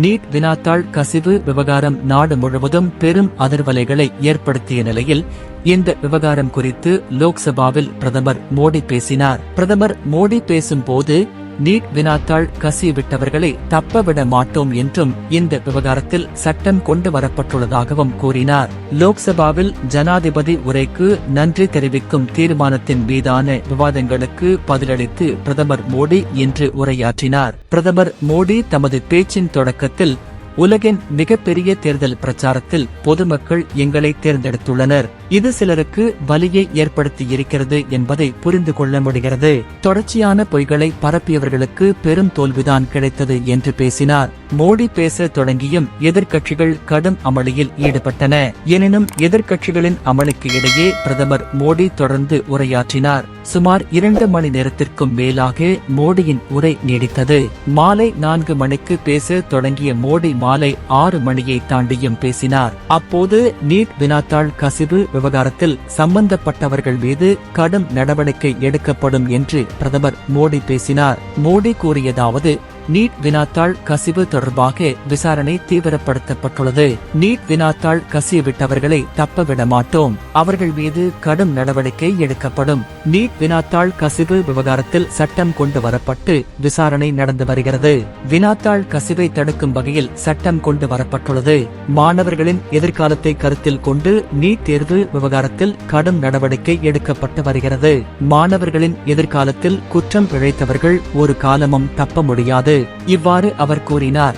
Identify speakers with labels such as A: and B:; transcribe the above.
A: NEET வினாத்தாள் கசிவு விவகாரம் நாடு முழுவதும் பெரும் அதிர்வலைகளை ஏற்படுத்திய நிலையில் இந்த விவகாரம் குறித்து லோக்சபாவில் பிரதமர் மோடி பேசினார். பிரதமர் மோடி பேசும்போது நீட் வினாத்தாள் கசிவிட்டவர்களை தப்பவிட மாட்டோம் என்றும் இந்த விவகாரத்தில் சட்டம் கொண்டு வரப்பட்டுள்ளதாகவும் கூறினார். லோக்சபாவில் ஜனாதிபதி உரைக்கு நன்றி தெரிவிக்கும் தீர்மானத்தின் மீதான விவாதங்களுக்கு பதிலளித்து பிரதமர் மோடி இன்று உரையாற்றினார். பிரதமர் மோடி தமது பேச்சின் தொடக்கத்தில் உலகின் மிகப்பெரிய தேர்தல் பிரச்சாரத்தில் பொதுமக்கள் எங்களை தேர்ந்தெடுத்துள்ளனர். இது சிலருக்கு வலியை ஏற்படுத்தியிருக்கிறது என்பதை புரிந்து கொள்ள முடிகிறது. தொடர்ச்சியான பொய்களை பரப்பியவர்களுக்கு பெரும் தோல்விதான் கிடைத்தது என்று பேசினார். மோடி பேச தொடங்கியும் எதிர்க்கட்சிகள் கடும் அமளியில் ஈடுபட்டன. எனினும் எதிர்க்கட்சிகளின் அமளிக்கு இடையே பிரதமர் மோடி தொடர்ந்து உரையாற்றினார். சுமார் 2 மணி நேரத்திற்கும் மேலாக மோடியின் உரை நீடித்தது. மாலை 4 மணிக்கு பேச தொடங்கிய மோடி மாலை 6 மணியை தாண்டியும் பேசினார். அப்போது நீட் வினாத்தாள் கசிவு விவகாரத்தில் சம்பந்தப்பட்டவர்கள் மீது கடும் நடவடிக்கை எடுக்கப்படும் என்று பிரதமர் மோடி பேசினார். மோடி கூறியதாவது: நீட் வினாத்தாள் கசிவு தொடர்பாக விசாரணை தீவிரப்படுத்தப்பட்டுள்ளது. நீட் வினாத்தாள் கசிவிட்டவர்களை தப்பவிட மாட்டோம். அவர்கள் மீது கடும் நடவடிக்கை எடுக்கப்படும். நீட் வினாத்தாள் கசிவு விவகாரத்தில் சட்டம் கொண்டு வரப்பட்டு விசாரணை நடந்து வருகிறது. வினாத்தாள் கசிவை தடுக்கும் வகையில் சட்டம் கொண்டு வரப்பட்டுள்ளது. மாணவர்களின் எதிர்காலத்தை கருத்தில் கொண்டு நீட் தேர்வு விவகாரத்தில் கடும் நடவடிக்கை எடுக்கப்பட்டு வருகிறது. மாணவர்களின் எதிர்காலத்தில் குற்றம் இழைத்தவர்கள் ஒரு காலமும் தப்ப முடியாது. இவ்வாறு அவர் கூறினார்.